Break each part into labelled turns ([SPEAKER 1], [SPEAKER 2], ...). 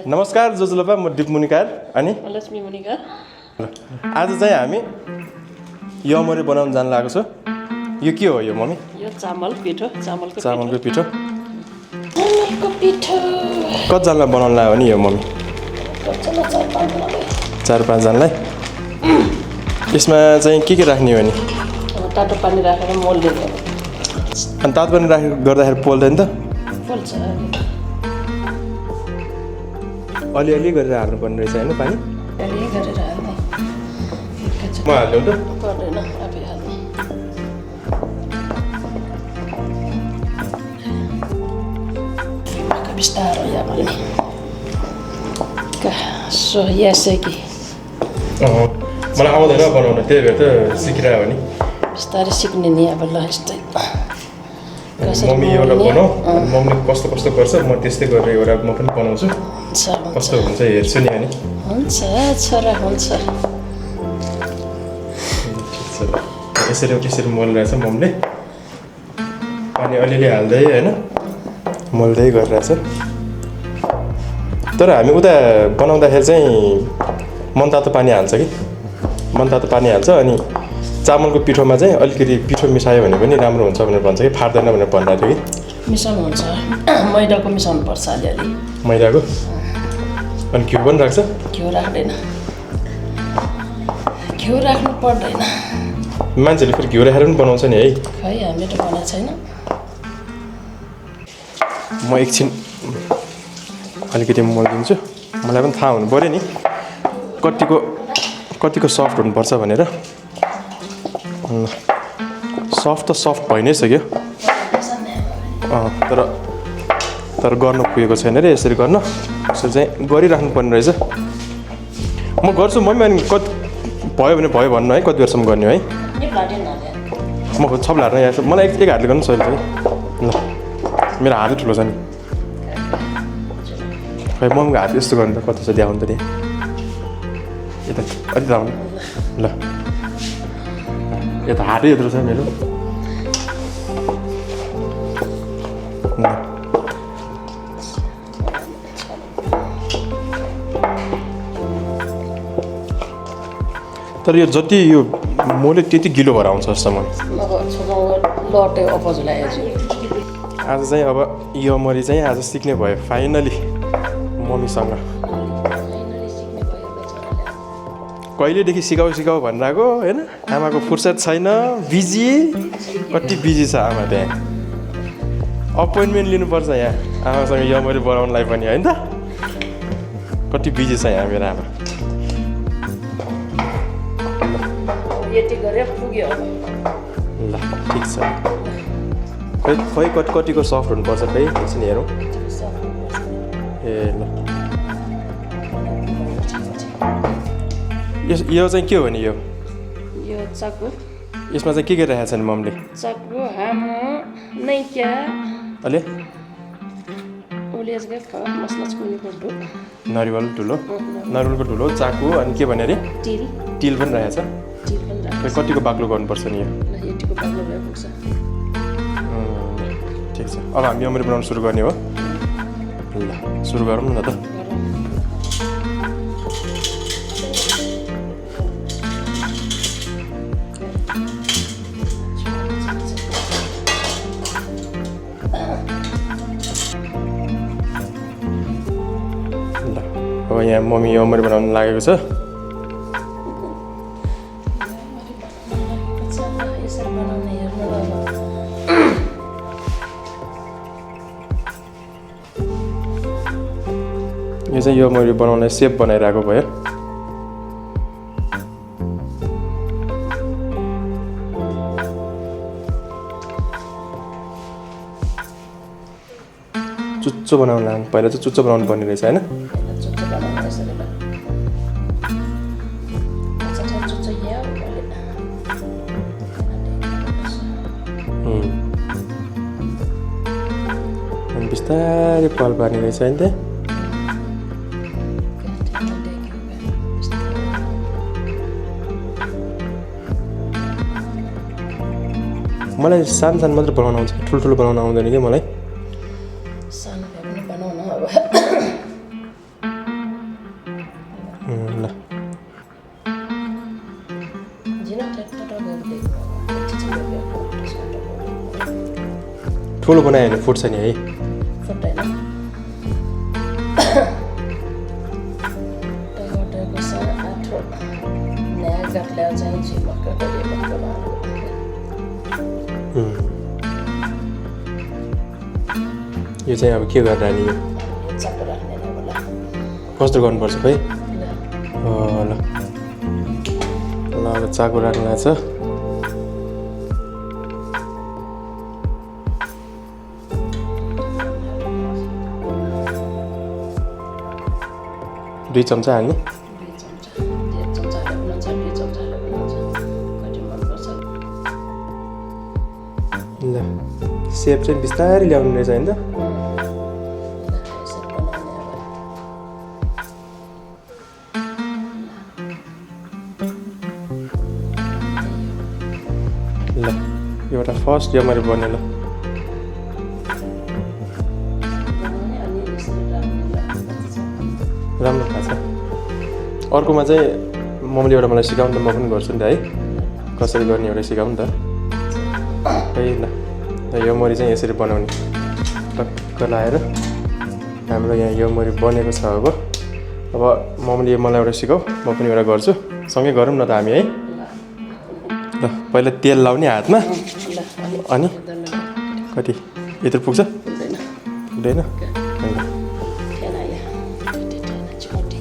[SPEAKER 1] नमस्कार जोजुलोपा म दिप मुनिकार अनि
[SPEAKER 2] लक्ष्मी मुनिकार।
[SPEAKER 1] आज चाहिँ हामी यमरी बनाउन जान लागेको छु। यो के हो यो मम्मी?
[SPEAKER 2] यो चामल पिठो, चामलको
[SPEAKER 1] पिठो।
[SPEAKER 2] पिठो
[SPEAKER 1] कतिजनालाई बनाउन लाग्यो नि यो मम्मी? 4-5 जनालाई। यसमा चाहिँ के राख्ने हो नि?
[SPEAKER 2] तातो पानी राखेर मोल्दिने।
[SPEAKER 1] अनि तातो पानी गर्दाखेरि पोल्दैन त?
[SPEAKER 2] पोल्छ।
[SPEAKER 1] अलिअलि गरेर हाल्नुपर्ने रहेछ होइन पानी?
[SPEAKER 2] अलि गरेर हाल्ने।
[SPEAKER 1] म हाल्नु त?
[SPEAKER 2] पर्दैन, आफै हाल्ने। बिस्तारो या भन्ने। सो यासेकी।
[SPEAKER 1] मलाई आउँदैन बनाउन, त्यही भएर त सिकिरह्यो नि।
[SPEAKER 2] बिस्तारै सिक्ने नि अब ल यस्तै।
[SPEAKER 1] मम्मी एउटा बनाऊ, मम्मीले कस्तो कस्तो गर्छ म त्यस्तै गरेर एउटा म पनि बनाउँछु। कस्तो हुन्छ हेर्छु नि अनि।
[SPEAKER 2] हुन्छ छोरा हुन्छ।
[SPEAKER 1] यसरी मोलिरहेछ मम्मीले। पानी अलिअलि हाल्दै होइन मोल्दै गरिरहेछ। तर हामी उता बनाउँदाखेरि चाहिँ मनतातो पानी हाल्छ कि मनतातो पानी हाल्छ। अनि चामलको पिठोमा चाहिँ अलिकति पिठो मिसायो भने पनि राम्रो हुन्छ भनेर भन्छ कि फाट्दैन भनेर भनिरहेको थियो कि।
[SPEAKER 2] मिसाउनु हुन्छ, मैदाको मिसाउनु पर्छ अलिअलि।
[SPEAKER 1] मैदाको अनि घिउ पनि राख्छ?
[SPEAKER 2] घिउ राख्दैन, घिउ राख्नु पर्दैन।
[SPEAKER 1] मान्छेले फेरि घिउ राखेर पनि बनाउँछ नि है?
[SPEAKER 2] खै हामीले त बनाएको छैन।
[SPEAKER 1] म एकछिन अलिकति मोलिदिन्छु। मलाई पनि थाहा हुनु पऱ्यो नि कतिको सफ्ट हुनुपर्छ भनेर। सफ्ट त सफ्ट भइ नै सक्यो, तर गर्नु पुगेको छैन रे यसरी गर्न। यसरी चाहिँ गरिराख्नु पर्ने रहेछ। म गर्छु मम्मी, अनि कति भयो भने भयो भन्नु है, कति बेरसम्म गर्ने हो है? म सबलाई हाल्न यहाँ मलाई एक हातले गर्नु सजिलो छ कि। ल मेरो हातै ठुलो छ नि। खै मम्मीको हात यस्तो गर्नु त कति छ देखाउनु त नि। यता अलिक आउनु ल। यता हातै यत्रो छ मेरो। तर यो जति यो मोले त्यति गिलो भएर आउँछ जस्तो मलाई। आज चाहिँ अब यमरी चाहिँ आज सिक्ने भयो फाइनली मम्मीसँग। कहिलेदेखि सिकाऊ भनेर आएको होइन। आमाको फुर्सद छैन, बिजी, कति बिजी छ आमा त्यहाँ। अपोइन्टमेन्ट लिनुपर्छ यहाँ आमासँग यमरी बनाउनलाई पनि होइन त। कति बिजी छ यहाँ मेरो आमा। ल ठिक छ। खै कतिको सफ्ट हुनुपर्छ खै एकछिन हेरौँ। ए ल यो चाहिँ के हो नि? यो
[SPEAKER 2] चाकु।
[SPEAKER 1] यसमा चाहिँ के राखेको छ नि मम्मीले?
[SPEAKER 2] चाकु, हामो, नैक्या
[SPEAKER 1] अलि नरिवल ठुलो, नरिवलको ठुलो चाकु। अनि के भन्यो अरे? तिल पनि राखेको छ। कतिको बाक्लो गर्नुपर्छ नि यो? ठिक छ। अब हामी यमरी बनाउनु सुरु गर्ने हो। ल सुरु गरौँ न त। अब यहाँ मम्मी यमरी बनाउनु लागेको छ। यो चाहिँ यमरी बनाउनलाई सेप बनाइरहेको भयो। चुच्चो बनाउनु लाग्नु पहिला चाहिँ चुच्चो बनाउनु पर्ने रहेछ होइन? अनि बिस्तारै पाल पार्ने रहेछ होइन त। मलाई सानो मात्र बनाउन आउँछ, ठुल्ठुलो बनाउन आउँदैन कि मलाई।
[SPEAKER 2] सानो भए पनि बनाउनु अब।
[SPEAKER 1] ल
[SPEAKER 2] झिन ठ्याक्क गर्दै
[SPEAKER 1] ठुलो बनायो भने फुट्छ नि है
[SPEAKER 2] फुट्दैन टमाटरको सानो आठो नयाँ गाठले चाहिँ झिमक्क गरिएको
[SPEAKER 1] यो चाहिँ अब के गरेर नि यो
[SPEAKER 2] चाको राख्ने नै होला
[SPEAKER 1] कस्तो गर्नुपर्छ खै
[SPEAKER 2] ल
[SPEAKER 1] ल ल अब चाकु राख्नु लाग्छ दुई चम्चा हाल्ने
[SPEAKER 2] 2 चम्चा 1 चम्चा हाल्नु हुन्छ 2 चम्चा हाल्नु हुन्छ कति मनपर्छ
[SPEAKER 1] ल सेप चाहिँ बिस्तारै ल्याउनु रहेछ होइन त
[SPEAKER 2] यसरी बनाउने अब
[SPEAKER 1] ल एउटा फर्स्ट यो मैले बने ल
[SPEAKER 2] बनाउने अनि यसरी राख्ने ल कति छ
[SPEAKER 1] राम्रो थाहा छ अर्कोमा चाहिँ मम्मीले एउटा मलाई सिकाउनु त म पनि गर्छु नि त है कसरी गर्ने एउटा सिकाउनु नि त है ल यो मरी चाहिँ यसरी बनाउने टक्क लाएर हाम्रो यहाँ यो मरी बनेको छ अब मम्मीले मलाई एउटा सिकाऊ म पनि एउटा गर्छु सँगै गरौँ न त हामी है ल पहिला तेल लाउने हातमा
[SPEAKER 2] ल
[SPEAKER 1] अनि कति यत्रो पुग्छ
[SPEAKER 2] पुग्दैन
[SPEAKER 1] पुग्दैन
[SPEAKER 2] ठेन या चिकटी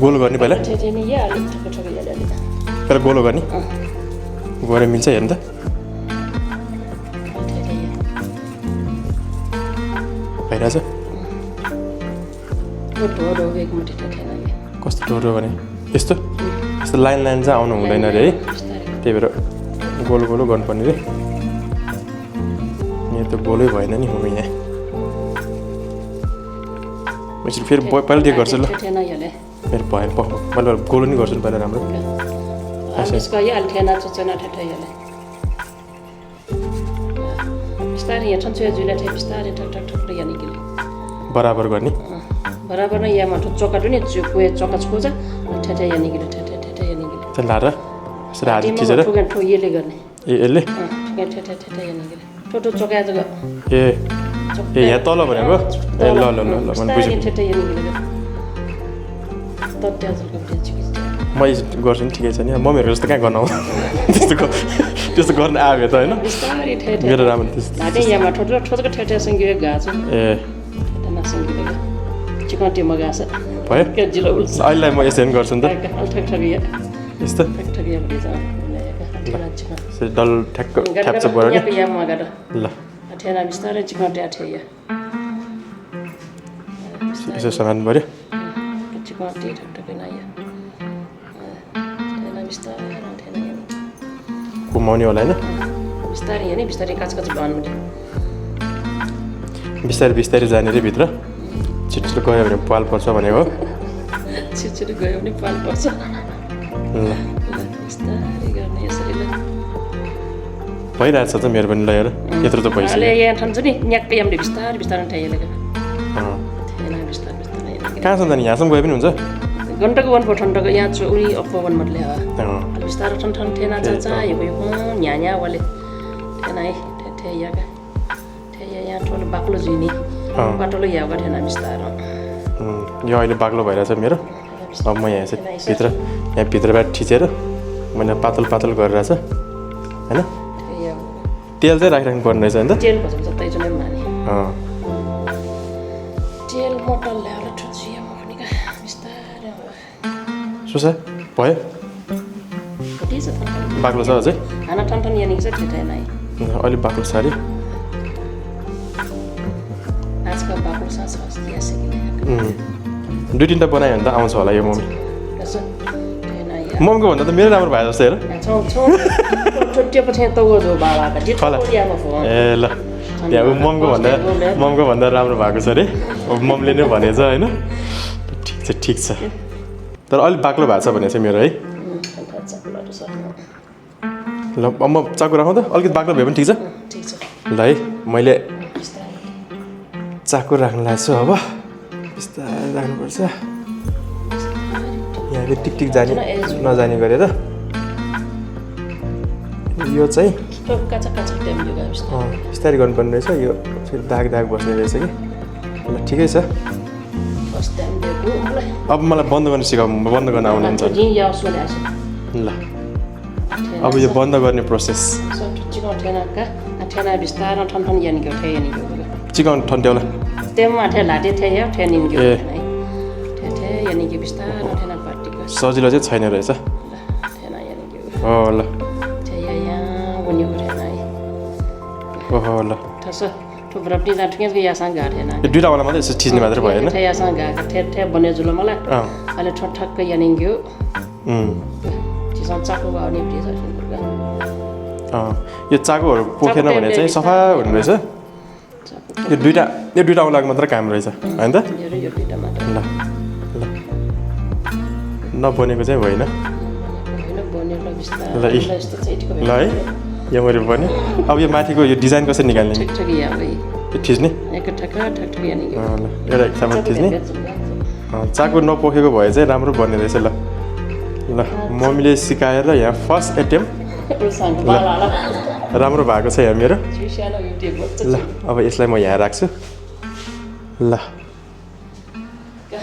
[SPEAKER 1] गोलो गर्ने पहिला
[SPEAKER 2] ठेन या अलिक ठक्क ठक्क या अलि
[SPEAKER 1] पहिला गोलो गर्ने गरे मिल्छ हेर्नु त भइरहेछ
[SPEAKER 2] ढोरो एक मुठी ठेन या
[SPEAKER 1] कस्तो डोरो भने यस्तो यस्तो लाइन लाइन चाहिँ आउनु हुँदैन अरे है त्यही भएर गोलो गोलो गर्नुपर्ने रे यहाँ त गोलै भएन नि हो यहाँ यसरी फेरि पहिला त्यो गर्छु ल
[SPEAKER 2] ठेन याले
[SPEAKER 1] फेरि भएन मैले गोलो नि गर्छु नि पहिला राम्रो
[SPEAKER 2] यसको या अलि ठेन चुचना ठेठ याले बिस्तारै यहाँ ठन्छु जुइला ठे बिस्तारै ठक ठक ठक या निकले
[SPEAKER 1] बराबर गर्ने
[SPEAKER 2] बराबर नै या माथि चोकाटो नि कोही चोका छोजा ठेठ या निकले ठेठ ठेठ या निकले
[SPEAKER 1] चाहिँ लाएर यसरी हात खिचेर
[SPEAKER 2] ठुगान ठो यसले गर्ने
[SPEAKER 1] ए यसले
[SPEAKER 2] ठुगान ठेठ ठेठ या निकले ठोटो चोका जग
[SPEAKER 1] ए ए यहाँ तल भनेको ए ल ल ल ल मैले बुझेँ
[SPEAKER 2] ठेठ या निकले तत्या जलको चिकिस
[SPEAKER 1] म गर्छु नि ठिकै छ नि मम्मीहरूको जस्तो कहाँ गर्न आउँछ त्यस्तो गर्न आयो त होइन
[SPEAKER 2] बिस्तारै ठेठ
[SPEAKER 1] मेरो राम्रो त्यस्तो
[SPEAKER 2] हातै यामा ठोटो ठोटको ठेठसँग गाछ
[SPEAKER 1] ए
[SPEAKER 2] ठेठसँग चिकटी मगाछ
[SPEAKER 1] भयो
[SPEAKER 2] के जिरो उल्स
[SPEAKER 1] अहिले म यसरी पनि गर्छु नि त
[SPEAKER 2] ठक ठक या
[SPEAKER 1] यस्तो
[SPEAKER 2] ठक ठक या भन्छ चिकन
[SPEAKER 1] यसरी डल ठ्याक्क ठ्याप्छ पऱ्यो नि
[SPEAKER 2] या मगाड
[SPEAKER 1] ल
[SPEAKER 2] ठेना बिस्तारै चिकटी आठे या
[SPEAKER 1] यसो समान पऱ्यो
[SPEAKER 2] चिकटी ठक ठक न या ठेना बिस्तारै ठेना या
[SPEAKER 1] घुमाउने होला होइन
[SPEAKER 2] बिस्तारै या नि बिस्तारै काच काच भन्नु
[SPEAKER 1] बिस्तारै बिस्तारै जाने रे भित्र छिटो गयो भने पाल पर्छ भनेको हो
[SPEAKER 2] छिटो गयो भने पाल पर्छ
[SPEAKER 1] ल
[SPEAKER 2] बिस्तारै गर्ने यसरी ल
[SPEAKER 1] भइरहेछ त मेरो पनि ल हेर यत्रो त
[SPEAKER 2] अहिले
[SPEAKER 1] भइसक्यो
[SPEAKER 2] यहाँ ठान्छ नि न्याक्कै हामीले बिस्तारै बिस्तारै ठ्याइले
[SPEAKER 1] अँ।
[SPEAKER 2] ठेना बिस्तारै बिस्तारै
[SPEAKER 1] कहाँसम्म जाने यहाँसम्म गए पनि हुन्छ
[SPEAKER 2] घन्टाको वन पर ठन्टाको यहाँ छ उनी अप्पो वन मतले
[SPEAKER 1] अँ।
[SPEAKER 2] बिस्तारै ठन ठन ठेना छ यो न्या न्या वाले ठेना है ठे याका ठे यहाँ ठोलो बाक्लो जुइने
[SPEAKER 1] अँ।
[SPEAKER 2] बाटोलो यागा ठेना बिस्तारो
[SPEAKER 1] यो अहिले बाक्लो भइरहेछ मेरो अब म यहाँ चाहिँ भित्र यहाँ भित्रबाट ठिचेर मैले पातल पातल गरिरहेछ होइन तेल चाहिँ राखिराख्नु पर्ने रहेछ होइन त
[SPEAKER 2] तेल भन्छ जतै जुनै माने
[SPEAKER 1] अँ।
[SPEAKER 2] तेल मोटल ल्याएर ठुच्छु यहाँ मखनी का बिस्तारै
[SPEAKER 1] सुसा भयो
[SPEAKER 2] कति छ ठन
[SPEAKER 1] बाक्लो छ अझै
[SPEAKER 2] खाना ठन ठन यानी चाहिँ ठेटा नै
[SPEAKER 1] अलिक बाक्लो छ अरे
[SPEAKER 2] आजकल बाक्लो छ या सिकिने
[SPEAKER 1] दुई तिनवटा बनायो भने त आउँछ होला यो मम्मी
[SPEAKER 2] कसो ठेना या
[SPEAKER 1] मम्मीको भन्दा त मेरो राम्रो भयो जस्तो हेर
[SPEAKER 2] छौ छौ छोटिएपछि तगो जो बालाका जे
[SPEAKER 1] होला।
[SPEAKER 2] कोरियामा फो
[SPEAKER 1] ए ल त्यहाँ ऊ मम्मीको भन्दा राम्रो भएको छ अरे अब मम्मीले नै भनेछ होइन ठिक छ तर अलिक बाक्लो भएको छ भने चाहिँ मेरो है ल अब म चाकु राखौँ त अलिकति बाक्लो भए पनि ठिक छ
[SPEAKER 2] ठिक छ
[SPEAKER 1] ल है मैले चाकु राख्न लाग्छु अब बिस्तारै राख्नुपर्छ यहाँ फेरि टिक टिक जाने नजाने गरेर यो चाहिँ
[SPEAKER 2] काचा काचा टाइम यो गाविस
[SPEAKER 1] बिस्तारै गर्नुपर्ने रहेछ यो फेरि दाग दाग बस्ने रहेछ कि ल ठिकै छ
[SPEAKER 2] फर्स्ट टाइम दिएको मलाई
[SPEAKER 1] अब मलाई बन्द गर्न बन्द गर्न आउनुहुन्छ
[SPEAKER 2] जी या सुने आछ
[SPEAKER 1] ल अब यो बन्द गर्ने प्रोसेस
[SPEAKER 2] सब चिकन ठेना बिस्तारै ठन ठन यानी गयो यानी गयो
[SPEAKER 1] चिकन ठन्ट्याउला
[SPEAKER 2] तेमा ठेला थे या ठेनी गयो है ठे यानी कि बिस्तारै ठेना पार्टीको
[SPEAKER 1] सजिलो चाहिँ छैन रहेछ
[SPEAKER 2] ठेना यानी गयो
[SPEAKER 1] हो ल
[SPEAKER 2] ठे या बन्यो ठेना है
[SPEAKER 1] ओहो ल
[SPEAKER 2] ठस थुप्रो पनि जाठ्केको यासँग गाठेना
[SPEAKER 1] यो दुईटा वाला मात्रै यसो थिच्ने मात्र भएन
[SPEAKER 2] ठे यासँग गाको ठे बन्यो जुल मलाई अहिले ठट्ठक्क यानी गयो चिसन चाकु गाउने प्रिय
[SPEAKER 1] यो चाकुहरू पोखेन भने चाहिँ सफा हुने रहेछ यो दुईटा औलाको मात्र काम रहेछ होइन त
[SPEAKER 2] यो दुईटा मात्र
[SPEAKER 1] ल ल नबनेको चाहिँ होइन
[SPEAKER 2] हैन बनेर बिस्तारै
[SPEAKER 1] ल
[SPEAKER 2] यस्तो चैटिको
[SPEAKER 1] ल है यो मैले बन्यो अब यो माथिको यो डिजाइन कसरी निकाल्ने
[SPEAKER 2] ठिक ठिक या भाइ
[SPEAKER 1] यो थिच्ने
[SPEAKER 2] एक ठक्क ठक ठक यानी गयो
[SPEAKER 1] ल एउटा हिसाबमा थिच्ने चाकु नपोखेको भए चाहिँ राम्रो बन्ने रहेछ ल ल मम्मीले सिकाएर यहाँ फर्स्ट एटेम्प राम्रो भएको छ यहाँ मेरो ल अब यसलाई म यहाँ राख्छु ल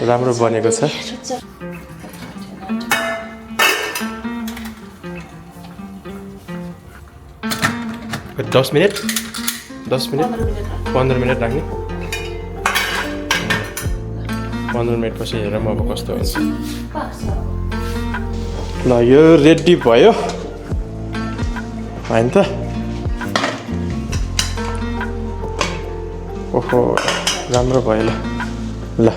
[SPEAKER 1] राम्रो बनेको छ 10 मिनट 15 मिनट राख्ने 15 मिनटपछि हेरौँ अब कस्तो हुन्छ ल यो रेडी भयो होइन त ओहो राम्रो भयो ल ल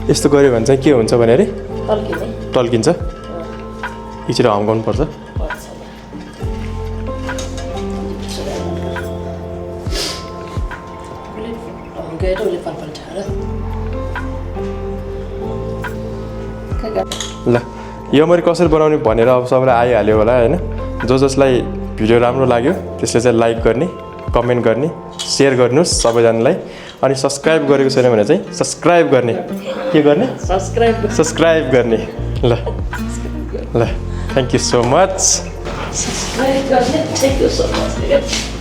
[SPEAKER 1] यस्तो गऱ्यो भने चाहिँ के हुन्छ भने अरे टल्किन्छ एकचोटि हम्काउनु पर्छ ल यो मैले कसरी बनाउने भनेर अब सबैलाई आइहाल्यो होला होइन जसलाई भिडियो राम्रो लाग्यो त्यसले चाहिँ लाइक गर्ने कमेन्ट गर्ने सेयर गर्नुहोस् सबैजनालाई अनि सब्सक्राइब गरेको छैन भने चाहिँ सब्सक्राइब गर्ने के गर्ने सब्सक्राइब गर्ने ल ल thank you so much
[SPEAKER 2] subscribe गर्ने थ्याङ्क यू सो मच